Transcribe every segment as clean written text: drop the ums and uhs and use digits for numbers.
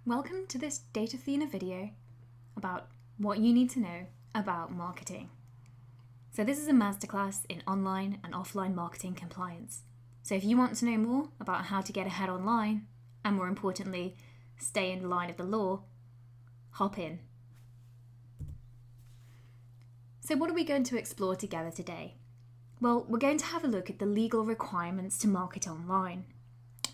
Welcome to this DATATHENA video about what you need to know about marketing. So this is a masterclass in online and offline marketing compliance. So if you want to know more about how to get ahead online, and more importantly, stay in the line of the law, hop in. So what are we going to explore together today? Well, we're going to have a look at the legal requirements to market online.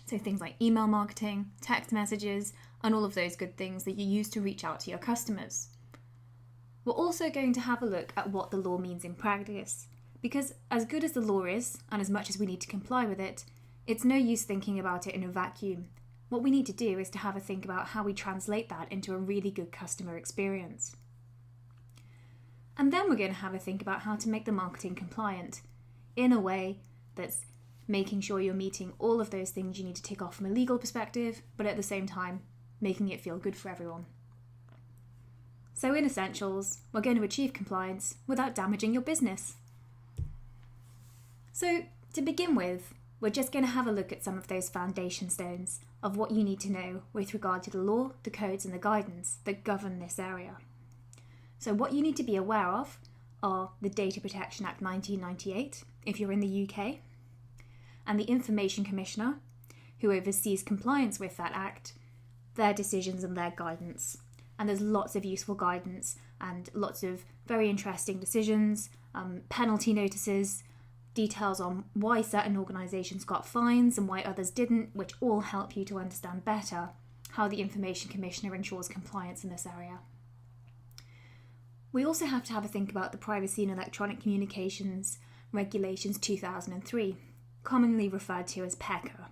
So things like email marketing, text messages, and all of those good things that you use to reach out to your customers. We're also going to have a look at what the law means in practice, because as good as the law is, and as much as we need to comply with it, it's no use thinking about it in a vacuum. What we need to do is to have a think about how we translate that into a really good customer experience. And then we're going to have a think about how to make the marketing compliant in a way that's making sure you're meeting all of those things you need to tick off from a legal perspective, but at the same time, making it feel good for everyone. So in essentials, we're going to achieve compliance without damaging your business. So to begin with, we're just going to have a look at some of those foundation stones of what you need to know with regard to the law, the codes and the guidance that govern this area. So what you need to be aware of are the Data Protection Act 1998, if you're in the UK, and the Information Commissioner, who oversees compliance with that Act, their decisions and their guidance. And there's lots of useful guidance and lots of very interesting decisions, penalty notices, details on why certain organisations got fines and why others didn't, which all help you to understand better how the Information Commissioner ensures compliance in this area. We also have to have a think about the Privacy and Electronic Communications Regulations 2003, commonly referred to as PECA.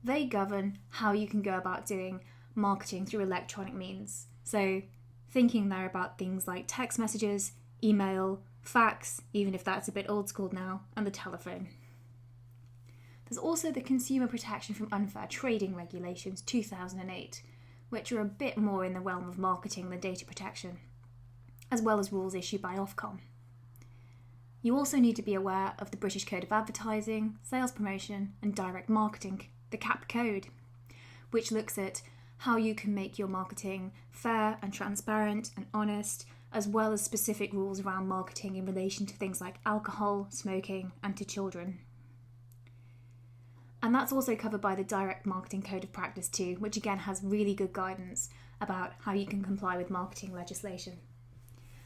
They govern how you can go about doing marketing through electronic means. So thinking there about things like text messages, email, fax, even if that's a bit old school now, and the telephone. There's also the Consumer Protection from Unfair Trading Regulations 2008, which are a bit more in the realm of marketing than data protection, as well as rules issued by Ofcom. You also need to be aware of the British Code of Advertising, Sales Promotion and Direct Marketing, the CAP Code, which looks at how you can make your marketing fair and transparent and honest, as well as specific rules around marketing in relation to things like alcohol, smoking and to children. And that's also covered by the Direct Marketing Code of Practice too, which again has really good guidance about how you can comply with marketing legislation.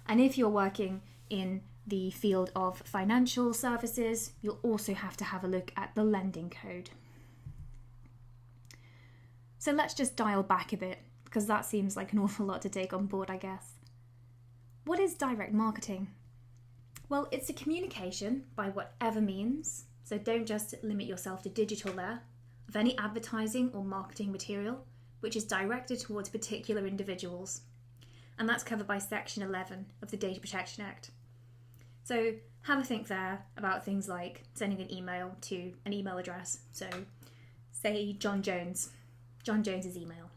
And if you're working in the field of financial services, you'll also have to have a look at the Lending Code. So let's just dial back a bit, because that seems like an awful lot to take on board, I guess. What is direct marketing? Well, it's a communication by whatever means, so don't just limit yourself to digital there, of any advertising or marketing material which is directed towards particular individuals. And that's covered by Section 11 of the Data Protection Act. So have a think there about things like sending an email to an email address. So say John Jones's email.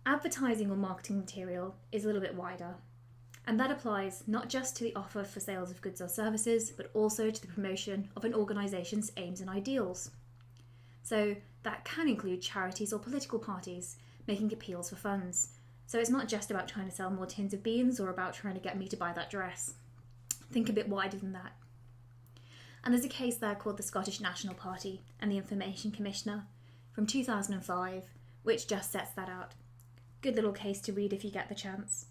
Advertising or marketing material is a little bit wider, and that applies not just to the offer for sales of goods or services, but also to the promotion of an organisation's aims and ideals. So that can include charities or political parties making appeals for funds. So it's not just about trying to sell more tins of beans or about trying to get me to buy that dress. Think a bit wider than that. And there's a case there called the Scottish National Party and the Information Commissioner from 2005, which just sets that out. Good little case to read if you get the chance.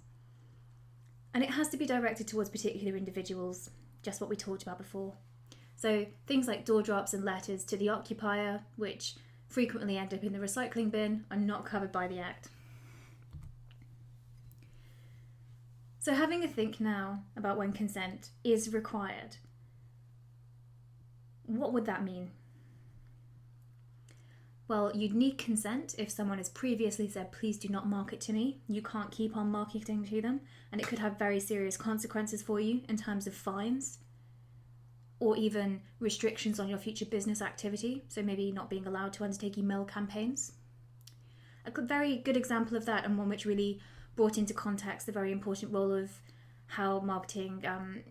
And it has to be directed towards particular individuals, just what we talked about before. So things like door drops and letters to the occupier, which frequently end up in the recycling bin, are not covered by the Act. So having a think now about when consent is required, what would that mean? Well, you'd need consent if someone has previously said, please do not market to me. You can't keep on marketing to them, and it could have very serious consequences for you in terms of fines or even restrictions on your future business activity, so maybe not being allowed to undertake email campaigns. A very good example of that, and one which really brought into context the very important role of how marketing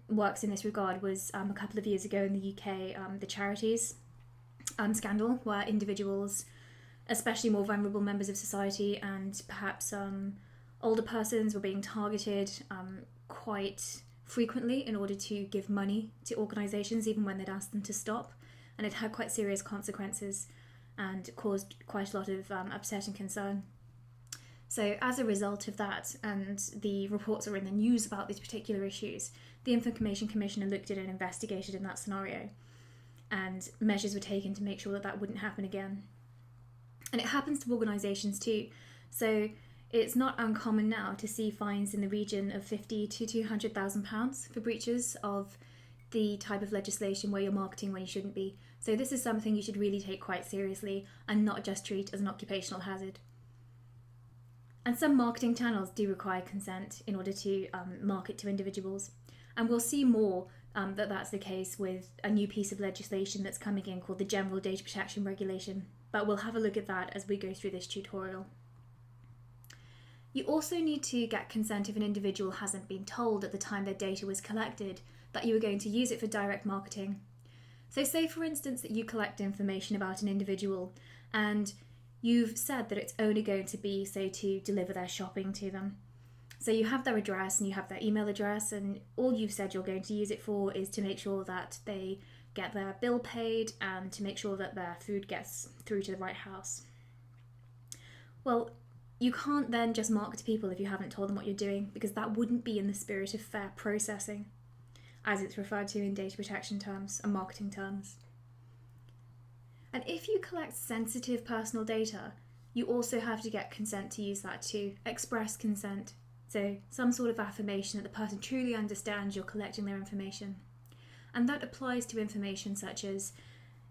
works in this regard, was a couple of years ago in the UK, the charities scandal, where individuals especially more vulnerable members of society, and perhaps older persons were being targeted quite frequently in order to give money to organisations even when they'd asked them to stop, and it had quite serious consequences and caused quite a lot of upset and concern. So as a result of that, and the reports are in the news about these particular issues, the Information Commissioner looked at and investigated in that scenario, and measures were taken to make sure that that wouldn't happen again. And it happens to organisations too. So it's not uncommon now to see fines in the region of £50,000 to £200,000 for breaches of the type of legislation where you're marketing when you shouldn't be. So this is something you should really take quite seriously and not just treat as an occupational hazard. And some marketing channels do require consent in order to market to individuals. And we'll see more that that's the case with a new piece of legislation that's coming in called the General Data Protection Regulation. But we'll have a look at that as we go through this tutorial. You also need to get consent if an individual hasn't been told at the time their data was collected that you were going to use it for direct marketing. So say for instance that you collect information about an individual and you've said that it's only going to be, say, to deliver their shopping to them. So you have their address and you have their email address, and all you've said you're going to use it for is to make sure that they get their bill paid and to make sure that their food gets through to the right house. Well, you can't then just market to people if you haven't told them what you're doing, because that wouldn't be in the spirit of fair processing, as it's referred to in data protection terms and marketing terms. And if you collect sensitive personal data, you also have to get consent to use that too, express consent. So some sort of affirmation that the person truly understands you're collecting their information. And that applies to information such as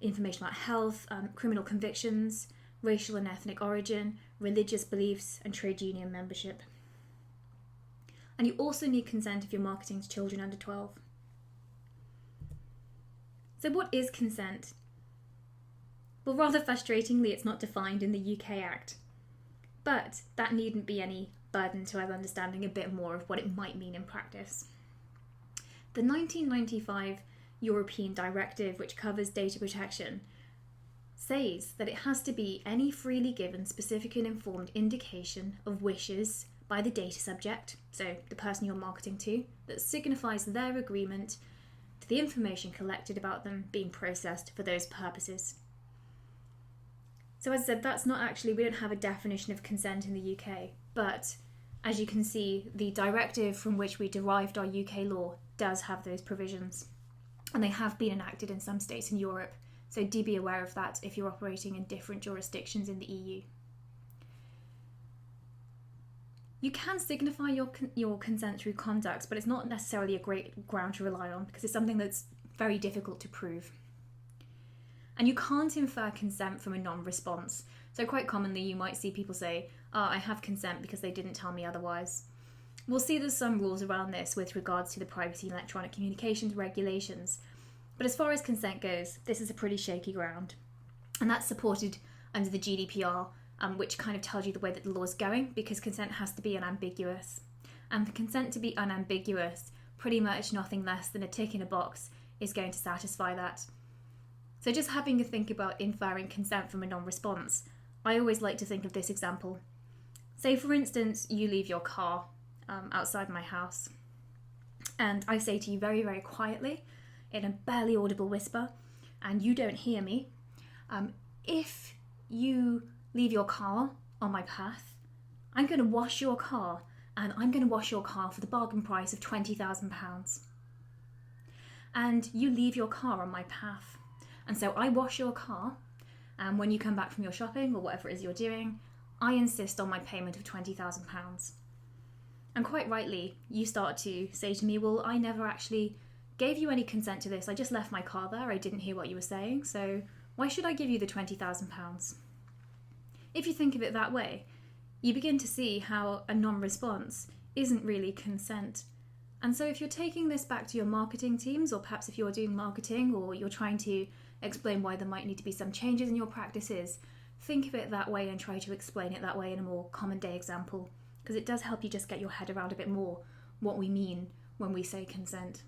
information about health, criminal convictions, racial and ethnic origin, religious beliefs, and trade union membership. And you also need consent if you're marketing to children under 12. So what is consent? Well, rather frustratingly, it's not defined in the UK Act. But that needn't be any burden to us understanding a bit more of what it might mean in practice. The 1995 European Directive, which covers data protection, says that it has to be any freely given, specific and informed indication of wishes by the data subject, so the person you're marketing to, that signifies their agreement to the information collected about them being processed for those purposes. So as I said, that's not actually, we don't have a definition of consent in the UK, but as you can see, the directive from which we derived our UK law does have those provisions, and they have been enacted in some states in Europe. So do be aware of that if you're operating in different jurisdictions in the EU. You can signify your consent through conduct, but it's not necessarily a great ground to rely on because it's something that's very difficult to prove. And you can't infer consent from a non-response. So quite commonly you might see people say, I have consent because they didn't tell me otherwise. We'll see there's some rules around this with regards to the privacy and electronic communications regulations. But as far as consent goes, this is a pretty shaky ground. And that's supported under the GDPR, which kind of tells you the way that the law is going, because consent has to be unambiguous. And for consent to be unambiguous, pretty much nothing less than a tick in a box is going to satisfy that. So just having a think about inferring consent from a non-response, I always like to think of this example. Say for instance, you leave your car outside my house, and I say to you very, very quietly, in a barely audible whisper, and you don't hear me, if you leave your car on my path, I'm going to wash your car, and I'm going to wash your car for the bargain price of £20,000. And you leave your car on my path. And so I wash your car, and when you come back from your shopping or whatever it is you're doing, I insist on my payment of £20,000. And quite rightly, you start to say to me, well, I never actually gave you any consent to this. I just left my car there. I didn't hear what you were saying. So why should I give you the £20,000? If you think of it that way, you begin to see how a non-response isn't really consent. And so if you're taking this back to your marketing teams, or perhaps if you're doing marketing or you're trying to explain why there might need to be some changes in your practices, think of it that way and try to explain it that way in a more common day example, because it does help you just get your head around a bit more what we mean when we say consent.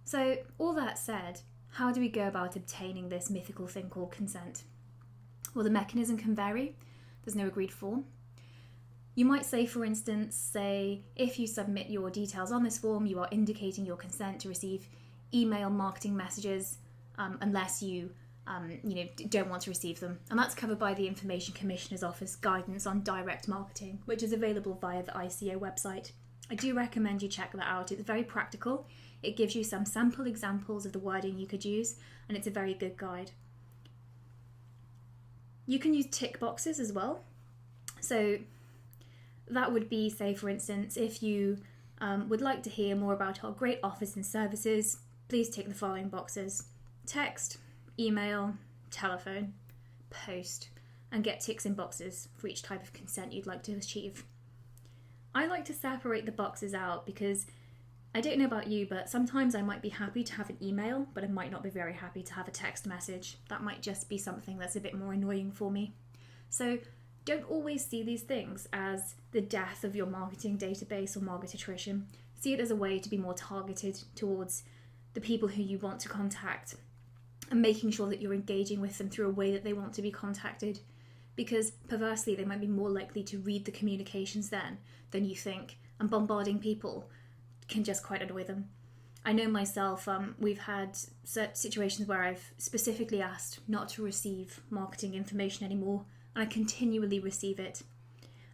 So all that said, how do we go about obtaining this mythical thing called consent? Well, the mechanism can vary. There's no agreed form. You might say, for instance, if you submit your details on this form, you are indicating your consent to receive email marketing messages unless you don't want to receive them. And that's covered by the Information Commissioner's Office guidance on direct marketing, which is available via the ICO website. I do recommend you check that out. It's very practical. It gives you some sample examples of the wording you could use, and it's a very good guide. You can use tick boxes as well. So that would be, say, for instance, if you would like to hear more about our great offers and services, please tick the following boxes: text, email, telephone, post, and get ticks in boxes for each type of consent you'd like to achieve. I like to separate the boxes out because I don't know about you, but sometimes I might be happy to have an email, but I might not be very happy to have a text message. That might just be something that's a bit more annoying for me. So don't always see these things as the death of your marketing database or market attrition. See it as a way to be more targeted towards the people who you want to contact and making sure that you're engaging with them through a way that they want to be contacted, because perversely they might be more likely to read the communications then than you think, and bombarding people can just quite annoy them. I know myself, we've had certain situations where I've specifically asked not to receive marketing information anymore, and I continually receive it.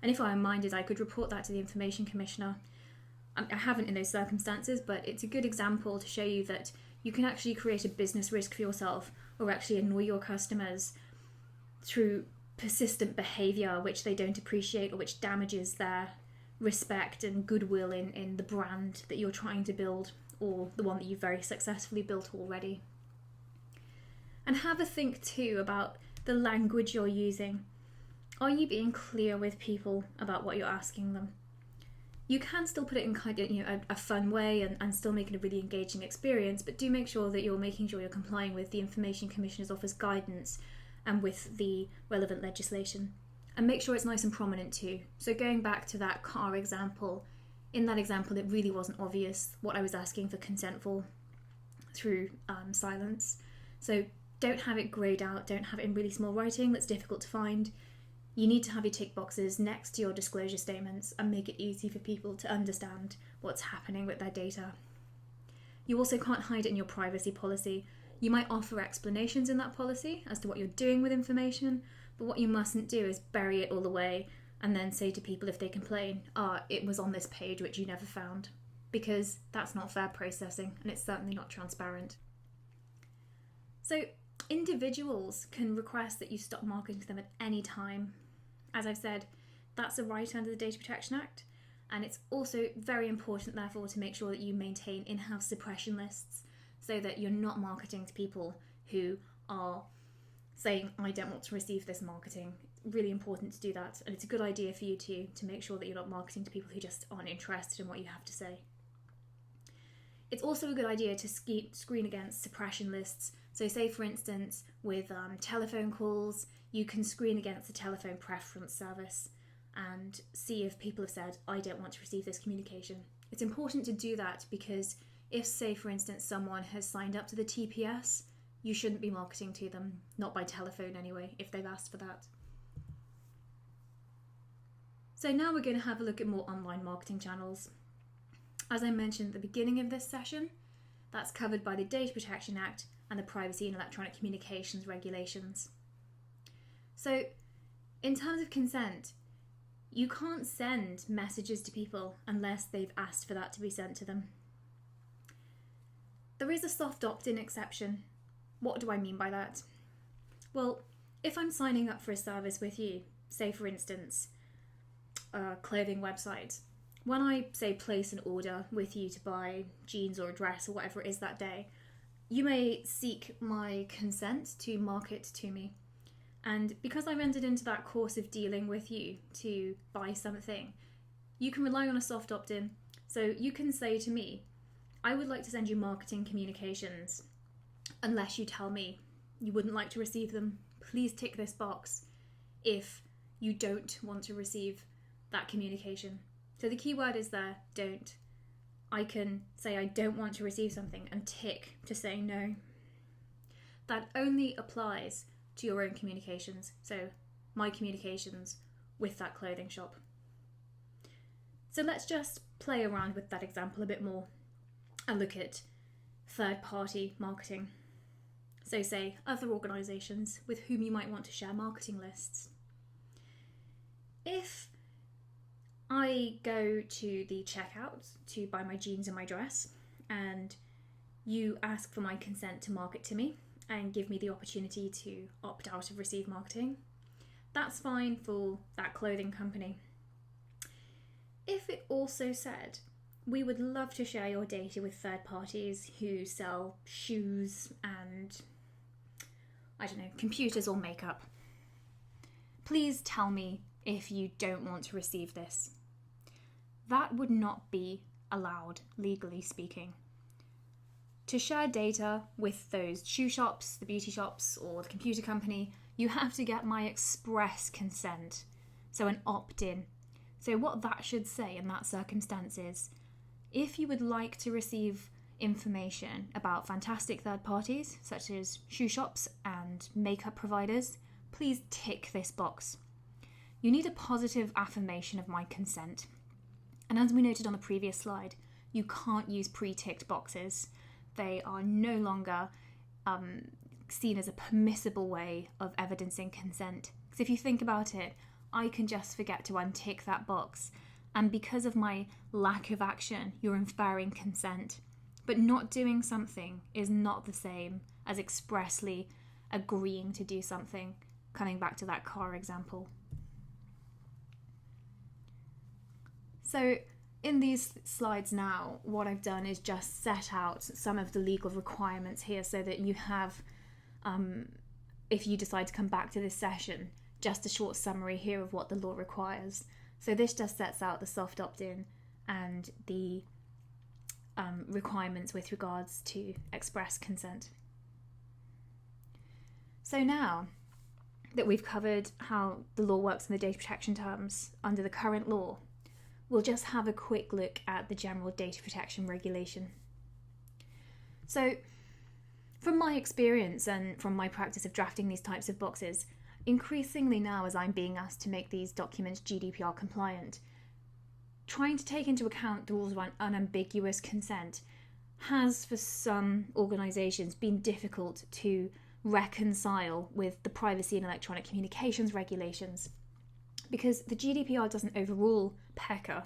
And if I were minded, I could report that to the Information Commissioner. I haven't in those circumstances, but it's a good example to show you that you can actually create a business risk for yourself, or actually annoy your customers through persistent behaviour which they don't appreciate, or which damages their respect and goodwill in the brand that you're trying to build, or the one that you've very successfully built already. And have a think too about the language you're using. Are you being clear with people about what you're asking them? You can still put it in kind of a fun way and still make it a really engaging experience, but do make sure that you're making sure you're complying with the Information Commissioner's Office guidance and with the relevant legislation. And make sure it's nice and prominent too. So going back to that car example, in that example it really wasn't obvious what I was asking for consent for through silence. So don't have it greyed out, don't have it in really small writing that's difficult to find. You need to have your tick boxes next to your disclosure statements and make it easy for people to understand what's happening with their data. You also can't hide it in your privacy policy. You might offer explanations in that policy as to what you're doing with information, but what you mustn't do is bury it all away and then say to people if they complain, it was on this page which you never found, because that's not fair processing and it's certainly not transparent. So individuals can request that you stop marketing to them at any time. As I've said, that's a right under the Data Protection Act, and it's also very important therefore to make sure that you maintain in-house suppression lists so that you're not marketing to people who are saying, I don't want to receive this marketing. It's really important to do that, and it's a good idea for you to make sure that you're not marketing to people who just aren't interested in what you have to say. It's also a good idea to screen against suppression lists. So say for instance with telephone calls, you can screen against the telephone preference service and see if people have said, I don't want to receive this communication. It's important to do that because if, say for instance, someone has signed up to the TPS, you shouldn't be marketing to them, not by telephone anyway, if they've asked for that. So now we're going to have a look at more online marketing channels. As I mentioned at the beginning of this session, that's covered by the Data Protection Act and the Privacy and Electronic Communications regulations. So in terms of consent, you can't send messages to people unless they've asked for that to be sent to them. There is a soft opt-in exception. What do I mean by that? Well, if I'm signing up for a service with you, say for instance, a clothing website, when I say place an order with you to buy jeans or a dress or whatever it is that day, you may seek my consent to market to me. And because I've entered into that course of dealing with you to buy something, you can rely on a soft opt-in. So you can say to me, I would like to send you marketing communications unless you tell me you wouldn't like to receive them. Please tick this box if you don't want to receive that communication. So the key word is there, don't. I can say I don't want to receive something and tick to say no. That only applies to your own communications. So my communications with that clothing shop. So let's just play around with that example a bit more and look at third-party marketing. So say other organisations with whom you might want to share marketing lists. If I go to the checkout to buy my jeans and my dress, and you ask for my consent to market to me and give me the opportunity to opt out of receive marketing, that's fine for that clothing company. If it also said, we would love to share your data with third parties who sell shoes and, I don't know, computers or makeup, please tell me if you don't want to receive this. That would not be allowed, legally speaking. To share data with those shoe shops, the beauty shops, or the computer company, you have to get my express consent, so an opt-in. So what that should say in that circumstance is, if you would like to receive information about fantastic third parties, such as shoe shops and makeup providers, please tick this box. You need a positive affirmation of my consent. And as we noted on the previous slide, you can't use pre-ticked boxes. They are no longer seen as a permissible way of evidencing consent. Because if you think about it, I can just forget to untick that box, and because of my lack of action, you're inferring consent. But not doing something is not the same as expressly agreeing to do something, coming back to that car example. So in these slides now, what I've done is just set out some of the legal requirements here so that you have, if you decide to come back to this session, just a short summary here of what the law requires. So this just sets out the soft opt-in and the requirements with regards to express consent. So now that we've covered how the law works in the data protection terms under the current law, we'll just have a quick look at the general data protection regulation. So from my experience and from my practice of drafting these types of boxes, increasingly now as I'm being asked to make these documents GDPR compliant, trying to take into account the rules around unambiguous consent has for some organisations been difficult to reconcile with the privacy and electronic communications regulations, because the GDPR doesn't overrule PECA,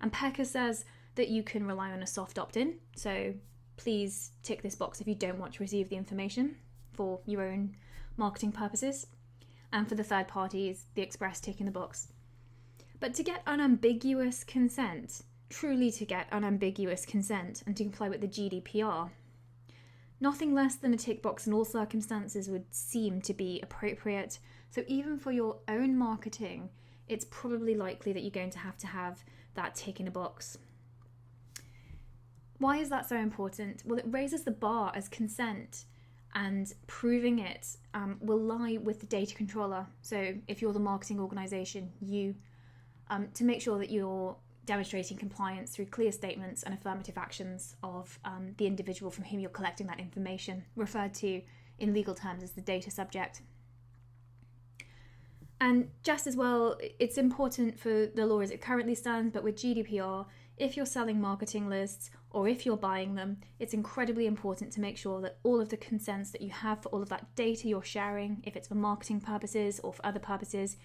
and PECA says that you can rely on a soft opt-in, so please tick this box if you don't want to receive the information for your own marketing purposes, and for the third parties, the express tick in the box. But to get unambiguous consent, truly to get unambiguous consent and to comply with the GDPR, nothing less than a tick box in all circumstances would seem to be appropriate. So even for your own marketing, it's probably likely that you're going to have that tick in a box. Why is that so important? Well, it raises the bar as consent, and proving it will lie with the data controller. So if you're the marketing organisation, you to make sure that you're demonstrating compliance through clear statements and affirmative actions of the individual from whom you're collecting that information, referred to in legal terms as the data subject. And just as well, it's important for the law as it currently stands, but with GDPR, if you're selling marketing lists or if you're buying them, it's incredibly important to make sure that all of the consents that you have for all of that data you're sharing, if it's for marketing purposes or for other purposes,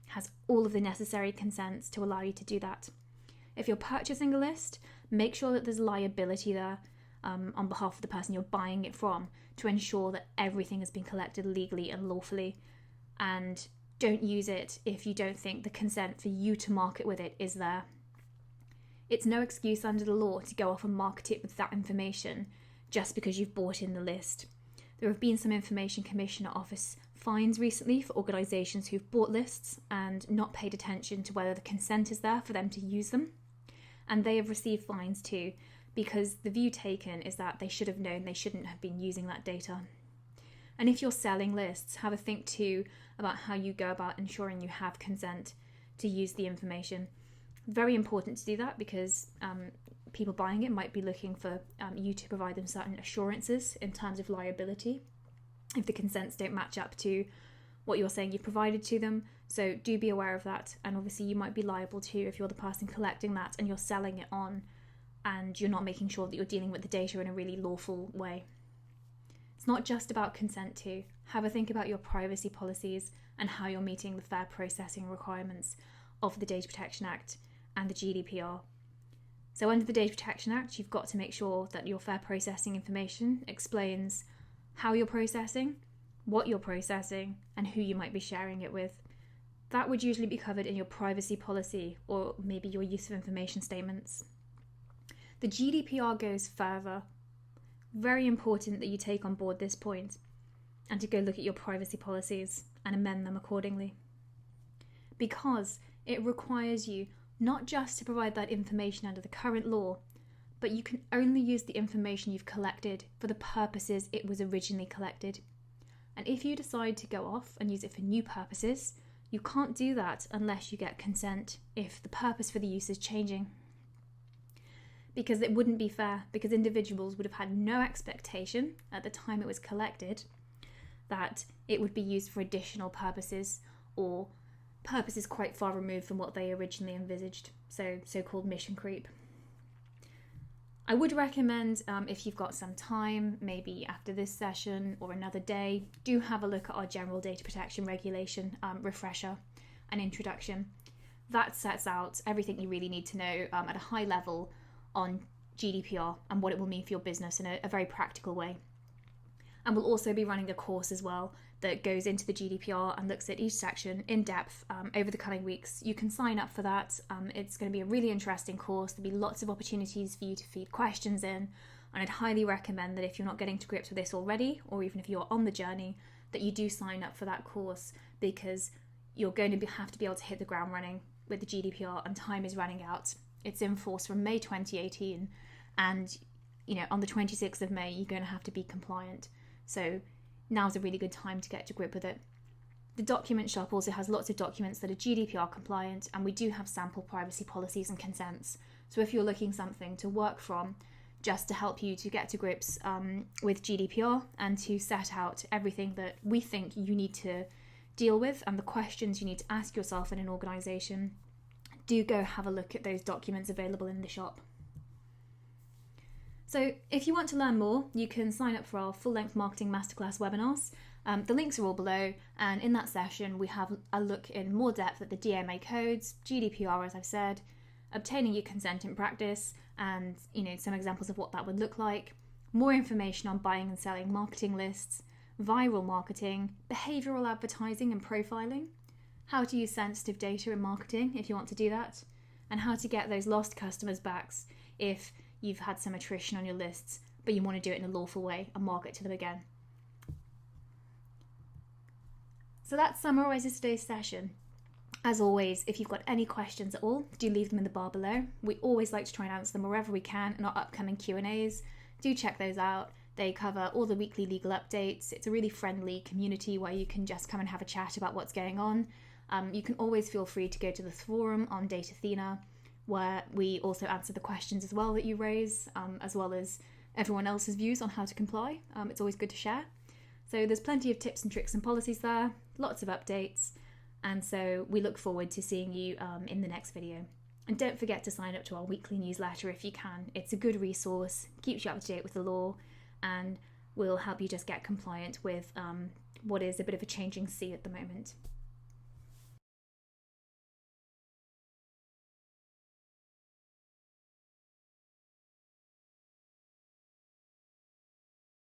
has all of the necessary consents to allow you to do that. If you're purchasing a list, make sure that there's liability there on behalf of the person you're buying it from to ensure that everything has been collected legally and lawfully. And don't use it if you don't think the consent for you to market with it is there. It's no excuse under the law to go off and market it with that information just because you've bought in the list. There have been some Information Commissioner Office fines recently for organisations who've bought lists and not paid attention to whether the consent is there for them to use them. And they have received fines too, because the view taken is that they should have known they shouldn't have been using that data. And if you're selling lists, have a think too about how you go about ensuring you have consent to use the information. Very important to do that because people buying it might be looking for you to provide them certain assurances in terms of liability. if the consents don't match up to what you're saying you've provided to them. So do be aware of that. And obviously you might be liable to if you're the person collecting that and you're selling it on and you're not making sure that you're dealing with the data in a really lawful way. It's not just about consent too. Have a think about your privacy policies and how you're meeting the fair processing requirements of the Data Protection Act and the GDPR. So under the Data Protection Act, you've got to make sure that your fair processing information explains how you're processing, what you're processing, and who you might be sharing it with. That would usually be covered in your privacy policy or maybe your use of information statements. The GDPR goes further. Very important that you take on board this point and to go look at your privacy policies and amend them accordingly. Because it requires you not just to provide that information under the current law, but you can only use the information you've collected for the purposes it was originally collected. And if you decide to go off and use it for new purposes, you can't do that unless you get consent if the purpose for the use is changing. Because it wouldn't be fair, because individuals would have had no expectation at the time it was collected that it would be used for additional purposes or purposes quite far removed from what they originally envisaged, so-called mission creep. I would recommend, if you've got some time, maybe after this session or another day, do have a look at our General Data Protection Regulation refresher and introduction. That sets out everything you really need to know at a high level on GDPR and what it will mean for your business in a very practical way. And we'll also be running a course as well that goes into the GDPR and looks at each section in depth over the coming weeks. You can sign up for that. It's going to be a really interesting course. There'll be lots of opportunities for you to feed questions in. And I'd highly recommend that if you're not getting to grips with this already, or even if you're on the journey, that you do sign up for that course, because you're going to have to be able to hit the ground running with the GDPR and time is running out. It's in force from May 2018, and on the 26th of May you're going to have to be compliant. So now's a really good time to get to grip with it. The document shop also has lots of documents that are GDPR compliant, and we do have sample privacy policies and consents. So if you're looking something to work from just to help you to get to grips with GDPR and to set out everything that we think you need to deal with and the questions you need to ask yourself in an organisation, do go have a look at those documents available in the shop. So if you want to learn more, you can sign up for our full-length marketing masterclass webinars. The links are all below, and in that session we have a look in more depth at the DMA codes, GDPR as I've said, obtaining your consent in practice, and some examples of what that would look like, more information on buying and selling marketing lists, viral marketing, behavioural advertising and profiling, how to use sensitive data in marketing if you want to do that, and how to get those lost customers back if you've had some attrition on your lists, but you want to do it in a lawful way and market to them again. So that summarises today's session. As always, if you've got any questions at all, do leave them in the bar below. We always like to try and answer them wherever we can in our upcoming Q&As. Do check those out. They cover all the weekly legal updates. It's a really friendly community where you can just come and have a chat about what's going on. You can always feel free to go to the forum on DATATHENA, where we also answer the questions as well that you raise, as well as everyone else's views on how to comply. It's always good to share. So there's plenty of tips and tricks and policies there, lots of updates, and so we look forward to seeing you in the next video. And don't forget to sign up to our weekly newsletter if you can. It's a good resource, keeps you up to date with the law, and will help you just get compliant with what is a bit of a changing sea at the moment.